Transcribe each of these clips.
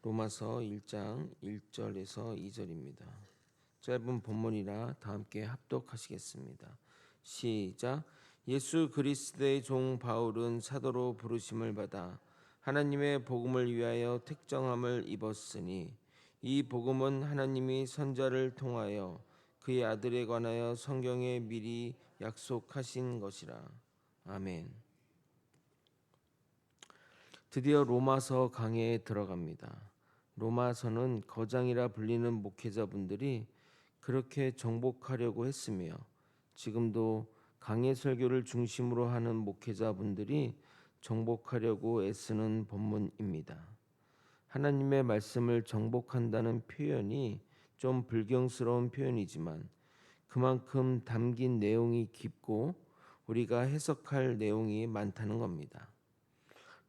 로마서 1장 1절에서 2절입니다. 짧은 본문이라 다 함께 합독하시겠습니다. 시작. 예수 그리스도의 종 바울은 사도로 부르심을 받아 하나님의 복음을 위하여 택정함을 입었으니 이 복음은 하나님이 선자를 통하여 그의 아들에 관하여 성경에 미리 약속하신 것이라. 아멘. 드디어 로마서 강해에 들어갑니다. 로마서는 거장이라 불리는 목회자분들이 그렇게 정복하려고 했으며 지금도 강해 설교를 중심으로 하는 목회자분들이 정복하려고 애쓰는 본문입니다. 하나님의 말씀을 정복한다는 표현이 좀 불경스러운 표현이지만 그만큼 담긴 내용이 깊고 우리가 해석할 내용이 많다는 겁니다.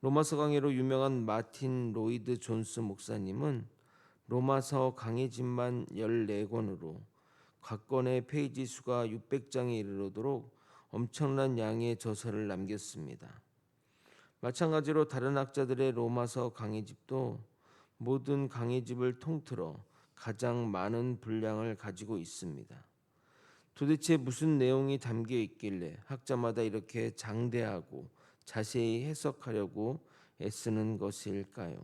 로마서 강해로 유명한 마틴 로이드 존스 목사님은 로마서 강해집만 14권으로 각 권의 페이지 수가 600장에 이르도록 엄청난 양의 저서를 남겼습니다. 마찬가지로 다른 학자들의 로마서 강해집도 모든 강해집을 통틀어 가장 많은 분량을 가지고 있습니다. 도대체 무슨 내용이 담겨 있길래 학자마다 이렇게 장대하고 자세히 해석하려고 애쓰는 것일까요?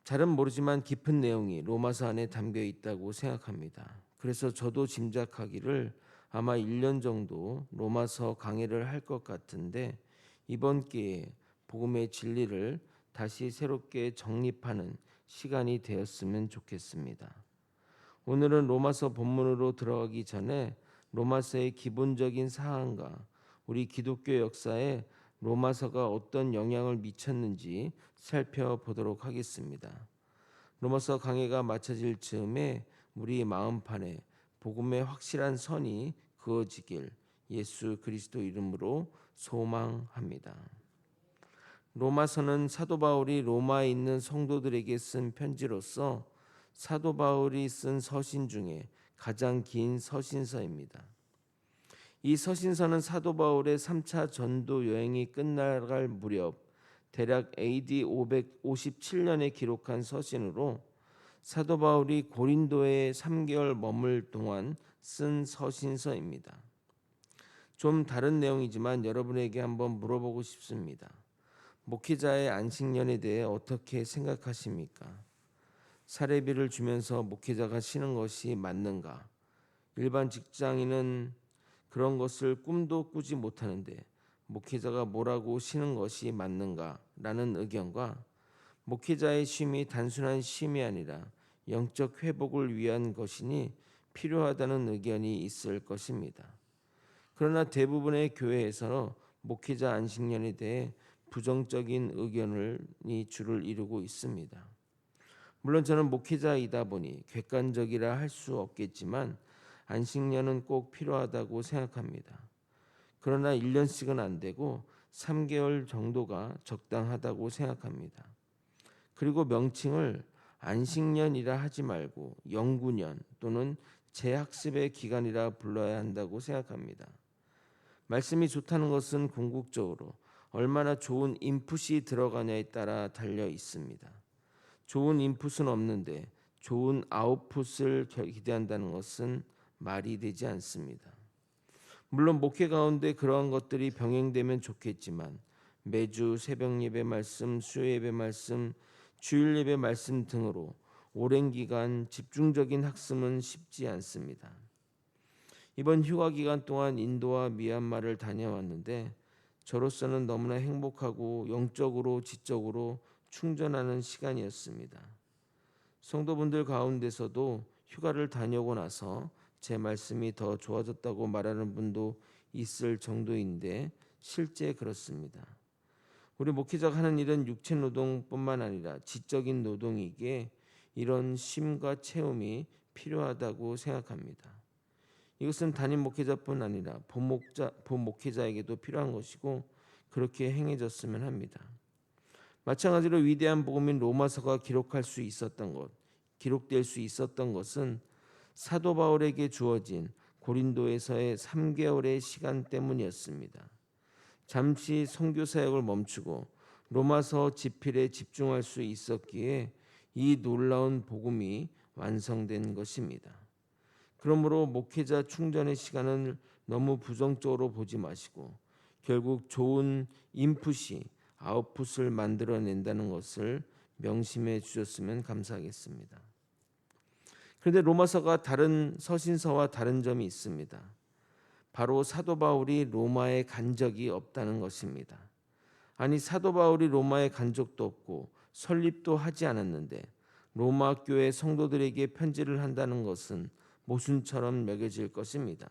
잘은 모르지만 깊은 내용이 로마서 안에 담겨 있다고 생각합니다. 그래서 저도 짐작하기를 아마 1년 정도 로마서 강해를 할 것 같은데 이번 기회에 복음의 진리를 다시 새롭게 정립하는 시간이 되었으면 좋겠습니다. 오늘은 로마서 본문으로 들어가기 전에 로마서의 기본적인 사항과 우리 기독교 역사에 로마서가 어떤 영향을 미쳤는지 살펴보도록 하겠습니다. 로마서 강해가 마쳐질 즈음에 우리 마음판에 복음의 확실한 선이 그어지길 예수 그리스도 이름으로 소망합니다. 로마서는 사도 바울이 로마에 있는 성도들에게 쓴 편지로서 사도 바울이 쓴 서신 중에 가장 긴 서신서입니다. 이 서신서는 사도 바울의 3차 전도 여행이 끝나갈 무렵 대략 AD 557년에 기록한 서신으로 사도 바울이 고린도에 3개월 머물 동안 쓴 서신서입니다. 좀 다른 내용이지만 여러분에게 한번 물어보고 싶습니다. 목회자의 안식년에 대해 어떻게 생각하십니까? 사례비를 주면서 목회자가 쉬는 것이 맞는가? 일반 직장인은 그런 것을 꿈도 꾸지 못하는데 목회자가 뭐라고 쉬는 것이 맞는가? 라는 의견과 목회자의 쉼이 단순한 쉼이 아니라 영적 회복을 위한 것이니 필요하다는 의견이 있을 것입니다. 그러나 대부분의 교회에서 목회자 안식년에 대해 부정적인 의견이 주를 이루고 있습니다. 물론 저는 목회자이다 보니 객관적이라 할 수 없겠지만 안식년은 꼭 필요하다고 생각합니다. 그러나 1년씩은 안 되고 3개월 정도가 적당하다고 생각합니다. 그리고 명칭을 안식년이라 하지 말고 연구년 또는 재학습의 기간이라 불러야 한다고 생각합니다. 말씀이 좋다는 것은 궁극적으로 얼마나 좋은 인풋이 들어가냐에 따라 달려 있습니다. 좋은 인풋은 없는데 좋은 아웃풋을 기대한다는 것은 말이 되지 않습니다. 물론 목회 가운데 그러한 것들이 병행되면 좋겠지만 매주 새벽 예배 말씀, 수요 예배 말씀, 주일 예배 말씀 등으로 오랜 기간 집중적인 학습은 쉽지 않습니다. 이번 휴가 기간 동안 인도와 미얀마를 다녀왔는데 저로서는 너무나 행복하고 영적으로 지적으로 충전하는 시간이었습니다. 성도분들 가운데서도 휴가를 다녀오고 나서 제 말씀이 더 좋아졌다고 말하는 분도 있을 정도인데 실제 그렇습니다. 우리 목회자가 하는 일은 육체 노동뿐만 아니라 지적인 노동이기에 이런 쉼과 체험이 필요하다고 생각합니다. 이것은 담임 목회자뿐 아니라 본목회자에게도 필요한 것이고 그렇게 행해졌으면 합니다. 마찬가지로 위대한 복음인 로마서가 기록될 수 있었던 것은 사도 바울에게 주어진 고린도에서의 3개월의 시간 때문이었습니다. 잠시 선교 사역을 멈추고 로마서 집필에 집중할 수 있었기에 이 놀라운 복음이 완성된 것입니다. 그러므로 목회자 충전의 시간을 너무 부정적으로 보지 마시고 결국 좋은 인풋이 아웃풋을 만들어낸다는 것을 명심해 주셨으면 감사하겠습니다. 그런데 로마서가 다른 서신서와 다른 점이 있습니다. 바로 사도 바울이 로마에 간 적이 없다는 것입니다. 아니, 사도 바울이 로마에 간 적도 없고 설립도 하지 않았는데 로마 교회 성도들에게 편지를 한다는 것은 모순처럼 여겨질 것입니다.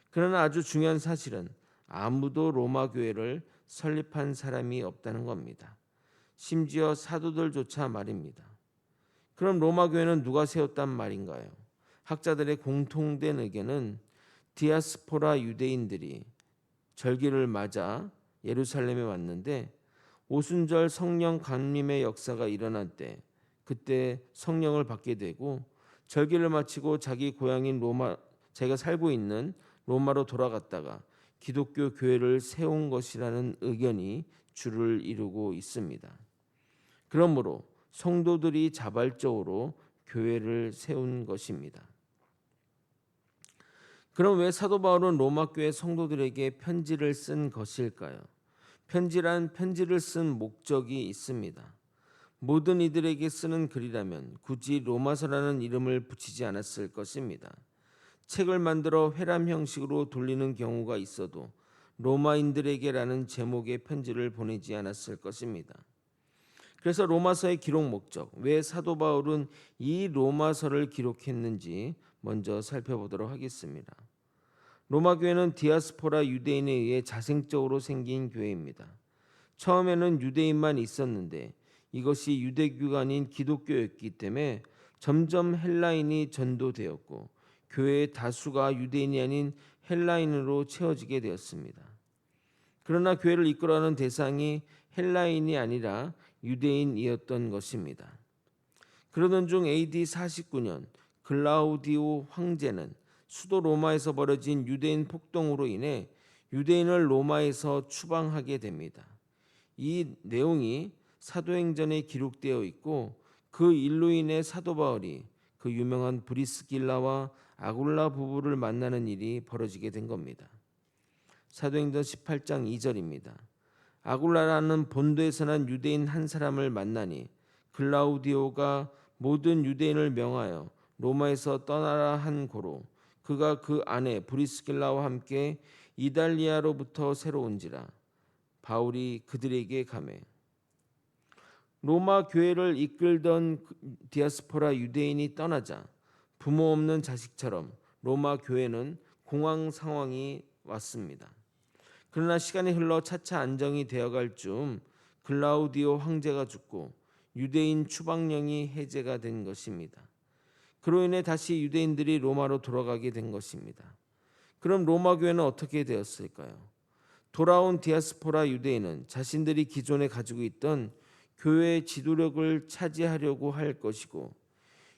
그러나 아주 중요한 사실은 아무도 로마 교회를 설립한 사람이 없다는 겁니다. 심지어 사도들조차 말입니다. 그럼 로마 교회는 누가 세웠단 말인가요? 학자들의 공통된 의견은 디아스포라 유대인들이 절기를 맞아 예루살렘에 왔는데 오순절 성령 강림의 역사가 일어날 때 그때 성령을 받게 되고 절기를 마치고 자기 고향인 로마, 자기가 살고 있는 로마로 돌아갔다가 기독교 교회를 세운 것이라는 의견이 주를 이루고 있습니다. 그러므로 성도들이 자발적으로 교회를 세운 것입니다. 그럼 왜 사도 바울은 로마 교회 성도들에게 편지를 쓴 것일까요? 편지란 편지를 쓴 목적이 있습니다. 모든 이들에게 쓰는 글이라면 굳이 로마서라는 이름을 붙이지 않았을 것입니다. 책을 만들어 회람 형식으로 돌리는 경우가 있어도 로마인들에게라는 제목의 편지를 보내지 않았을 것입니다. 그래서 로마서의 기록 목적, 왜 사도 바울은 이 로마서를 기록했는지 먼저 살펴보도록 하겠습니다. 로마 교회는 디아스포라 유대인에 의해 자생적으로 생긴 교회입니다. 처음에는 유대인만 있었는데 이것이 유대교가 아닌 기독교였기 때문에 점점 헬라인이 전도되었고 교회의 다수가 유대인이 아닌 헬라인으로 채워지게 되었습니다. 그러나 교회를 이끌어가는 대상이 헬라인이 아니라 유대인이었던 것입니다. 그러던 중 AD 49년 글라우디오 황제는 수도 로마에서 벌어진 유대인 폭동으로 인해 유대인을 로마에서 추방하게 됩니다. 이 내용이 사도행전에 기록되어 있고 그 일로 인해 사도 바울이 그 유명한 브리스길라와 아굴라 부부를 만나는 일이 벌어지게 된 겁니다. 사도행전 18장 2절입니다. 아굴라라는 본도에서 난 유대인 한 사람을 만나니 글라우디오가 모든 유대인을 명하여 로마에서 떠나라 한 고로 그가 그 아내 브리스길라와 함께 이달리아로부터 새로 온지라. 바울이 그들에게 가매 로마 교회를 이끌던 디아스포라 유대인이 떠나자 부모 없는 자식처럼 로마 교회는 공황 상황이 왔습니다. 그러나 시간이 흘러 차차 안정이 되어갈 즈음 글라우디오 황제가 죽고 유대인 추방령이 해제가 된 것입니다. 그로 인해 다시 유대인들이 로마로 돌아가게 된 것입니다. 그럼 로마 교회는 어떻게 되었을까요? 돌아온 디아스포라 유대인은 자신들이 기존에 가지고 있던 교회의 지도력을 차지하려고 할 것이고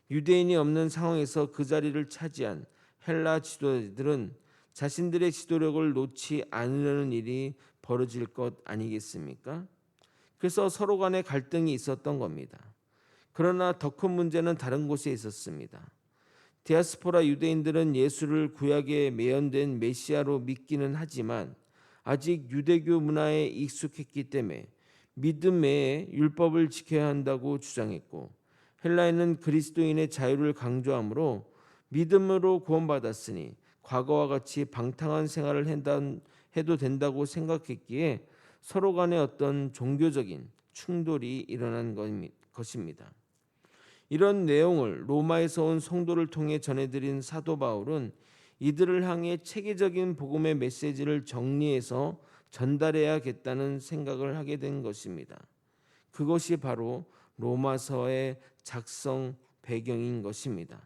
유대인이 없는 상황에서 그 자리를 차지한 헬라 지도자들은 자신들의 지도력을 놓지 않으려는 일이 벌어질 것 아니겠습니까? 그래서 서로 간에 갈등이 있었던 겁니다. 그러나 더 큰 문제는 다른 곳에 있었습니다. 디아스포라 유대인들은 예수를 구약에 매연된 메시아로 믿기는 하지만 아직 유대교 문화에 익숙했기 때문에 믿음 외에 율법을 지켜야 한다고 주장했고 헬라인은 그리스도인의 자유를 강조하므로 믿음으로 구원받았으니 과거와 같이 방탕한 생활을 해도 된다고 생각했기에 서로 간에 어떤 종교적인 충돌이 일어난 것입니다. 이런 내용을 로마에서 온 성도를 통해 전해드린 사도 바울은 이들을 향해 체계적인 복음의 메시지를 정리해서 전달해야겠다는 생각을 하게 된 것입니다. 그것이 바로 로마서의 작성 배경인 것입니다.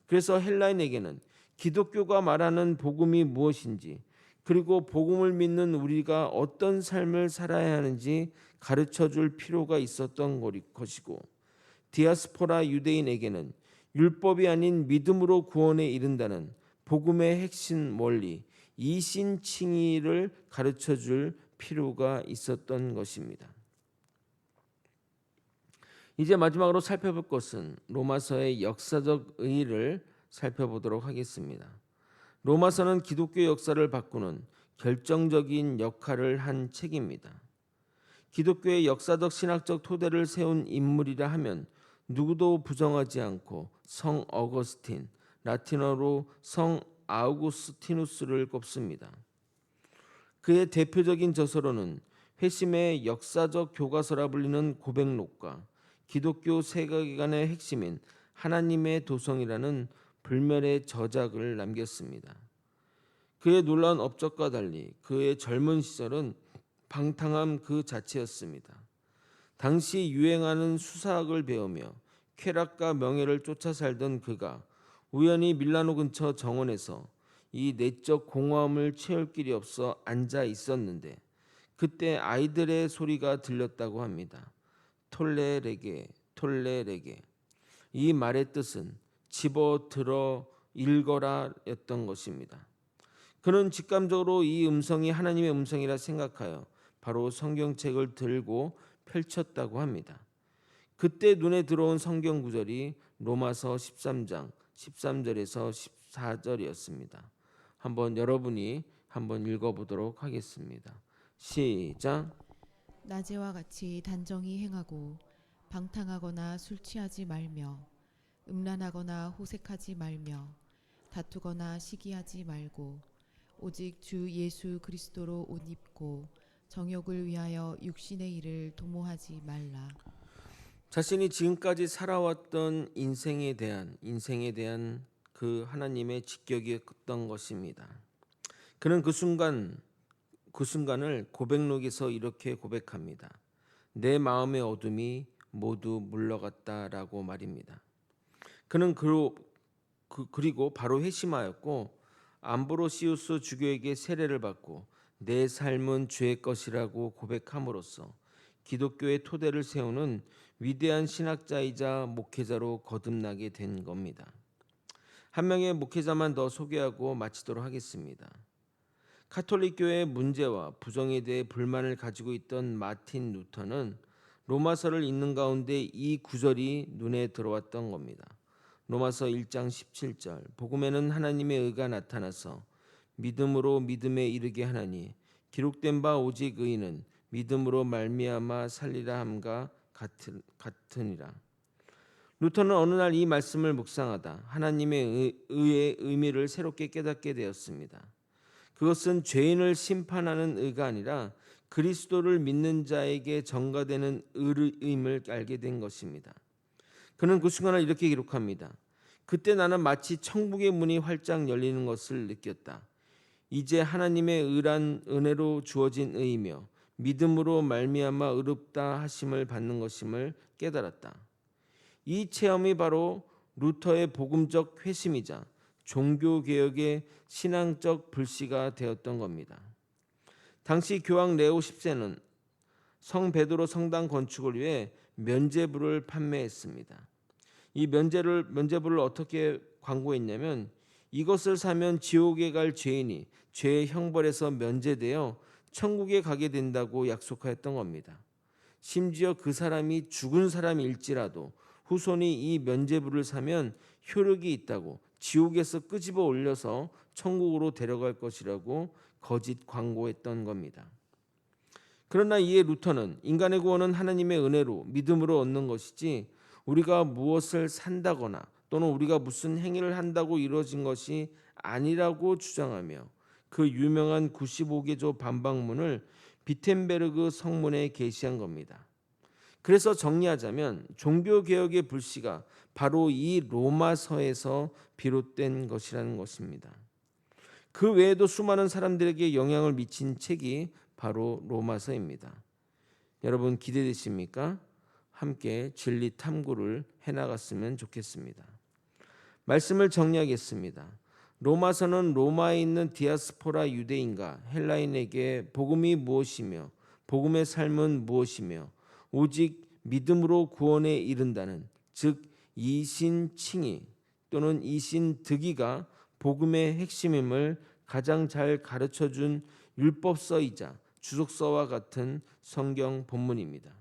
그래서 헬라인에게는 기독교가 말하는 복음이 무엇인지 그리고 복음을 믿는 우리가 어떤 삶을 살아야 하는지 가르쳐 줄 필요가 있었던 것이고 디아스포라 유대인에게는 율법이 아닌 믿음으로 구원에 이른다는 복음의 핵심 원리 이신칭의를 가르쳐 줄 필요가 있었던 것입니다. 이제 마지막으로 살펴볼 것은 로마서의 역사적 의의를 살펴보도록 하겠습니다. 로마서는 기독교 역사를 바꾸는 결정적인 역할을 한 책입니다. 기독교의 역사적 신학적 토대를 세운 인물이라 하면 누구도 부정하지 않고 성 어거스틴, 라틴어로 성 아우구스티누스를 꼽습니다. 그의 대표적인 저서로는 회심의 역사적 교과서라 불리는 고백록과 기독교 세계관의 핵심인 하나님의 도성이라는 불멸의 저작을 남겼습니다. 그의 놀라운 업적과 달리 그의 젊은 시절은 방탕함 그 자체였습니다. 당시 유행하는 수사학을 배우며 쾌락과 명예를 쫓아 살던 그가 우연히 밀라노 근처 정원에서 이 내적 공허함을 채울 길이 없어 앉아 있었는데 그때 아이들의 소리가 들렸다고 합니다. 톨레레게 톨레레게. 이 말의 뜻은 집어들어 읽어라 였던 것입니다. 그는 직감적으로 이 음성이 하나님의 음성이라 생각하여 바로 성경책을 들고 펼쳤다고 합니다. 그때 눈에 들어온 성경 구절이 로마서 13장 13절에서 14절이었습니다. 여러분이 한번 읽어보도록 하겠습니다. 시작. 낮에와 같이 단정히 행하고 방탕하거나 술 취하지 말며 음란하거나 호색하지 말며 다투거나 시기하지 말고 오직 주 예수 그리스도로 옷 입고 정욕을 위하여 육신의 일을 도모하지 말라. 자신이 지금까지 살아왔던 인생에 대한 그 하나님의 직격이었던 것입니다. 그는 그 순간을 고백록에서 이렇게 고백합니다. 내 마음의 어둠이 모두 물러갔다라고 말입니다. 그는 그리고 바로 회심하였고 암브로시우스 주교에게 세례를 받고 내 삶은 죄의 것이라고 고백함으로써 기독교의 토대를 세우는 위대한 신학자이자 목회자로 거듭나게 된 겁니다. 한 명의 목회자만 더 소개하고 마치도록 하겠습니다. 카톨릭 교회의 문제와 부정에 대해 불만을 가지고 있던 마틴 루터는 로마서를 읽는 가운데 이 구절이 눈에 들어왔던 겁니다. 로마서 1장 17절. 복음에는 하나님의 의가 나타나서 믿음으로 믿음에 이르게 하나니 기록된 바 오직 의인은 믿음으로 말미암아 살리라 함과 같으니라. 루터는 어느 날 이 말씀을 묵상하다 하나님의 의의 의미를 새롭게 깨닫게 되었습니다. 그것은 죄인을 심판하는 의가 아니라 그리스도를 믿는 자에게 전가되는 의임을 알게 된 것입니다. 그는 그 순간을 이렇게 기록합니다. 그때 나는 마치 천국의 문이 활짝 열리는 것을 느꼈다. 이제 하나님의 의란 은혜로 주어진 의이며 믿음으로 말미암아 의롭다 하심을 받는 것임을 깨달았다. 이 체험이 바로 루터의 복음적 회심이자 종교개혁의 신앙적 불씨가 되었던 겁니다. 당시 교황 레오 10세는 성 베드로 성당 건축을 위해 면죄부를 판매했습니다. 이 면죄부를 어떻게 광고했냐면 이것을 사면 지옥에 갈 죄인이 죄의 형벌에서 면제되어 천국에 가게 된다고 약속하였던 겁니다. 심지어 그 사람이 죽은 사람일지라도 후손이 이 면죄부를 사면 효력이 있다고 지옥에서 끄집어 올려서 천국으로 데려갈 것이라고 거짓 광고했던 겁니다. 그러나 이에 루터는 인간의 구원은 하나님의 은혜로 믿음으로 얻는 것이지 우리가 무엇을 산다거나 또는 우리가 무슨 행위를 한다고 이루어진 것이 아니라고 주장하며 그 유명한 95개조 반박문을 비텐베르그 성문에 게시한 겁니다. 그래서 정리하자면 종교개혁의 불씨가 바로 이 로마서에서 비롯된 것이라는 것입니다. 그 외에도 수많은 사람들에게 영향을 미친 책이 바로 로마서입니다. 여러분 기대되십니까? 함께 진리 탐구를 해나갔으면 좋겠습니다. 말씀을 정리하겠습니다. 로마서는 로마에 있는 디아스포라 유대인과 헬라인에게 복음이 무엇이며 복음의 삶은 무엇이며 오직 믿음으로 구원에 이른다는 즉 이신칭의 또는 이신득의가 복음의 핵심임을 가장 잘 가르쳐준 율법서이자 주석서와 같은 성경 본문입니다.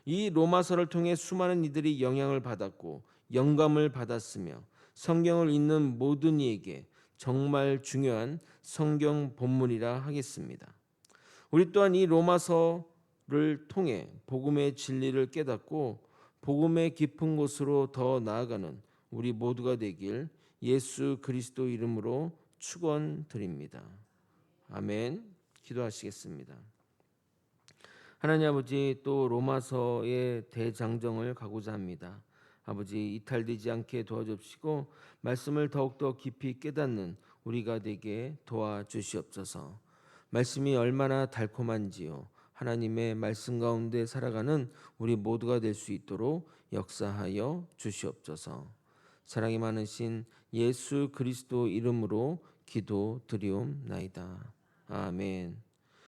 이 로마서를 통해 수많은 이들이 영향을 받았고 영감을 받았으며 성경을 읽는 모든 이에게 정말 중요한 성경 본문이라 하겠습니다. 우리 또한 이 로마서를 통해 복음의 진리를 깨닫고 복음의 깊은 곳으로 더 나아가는 우리 모두가 되길 예수 그리스도 이름으로 축원드립니다. 아멘. 기도하시겠습니다. 하나님 아버지, 또 로마서의 대장정을 가고자 합니다. 아버지, 이탈되지 않게 도와주시고 말씀을 더욱더 깊이 깨닫는 우리가 되게 도와주시옵소서. 말씀이 얼마나 달콤한지요, 하나님의 말씀 가운데 살아가는 우리 모두가 될 수 있도록 역사하여 주시옵소서. 사랑이 많으신 예수 그리스도 이름으로 기도드리옵나이다. 아멘.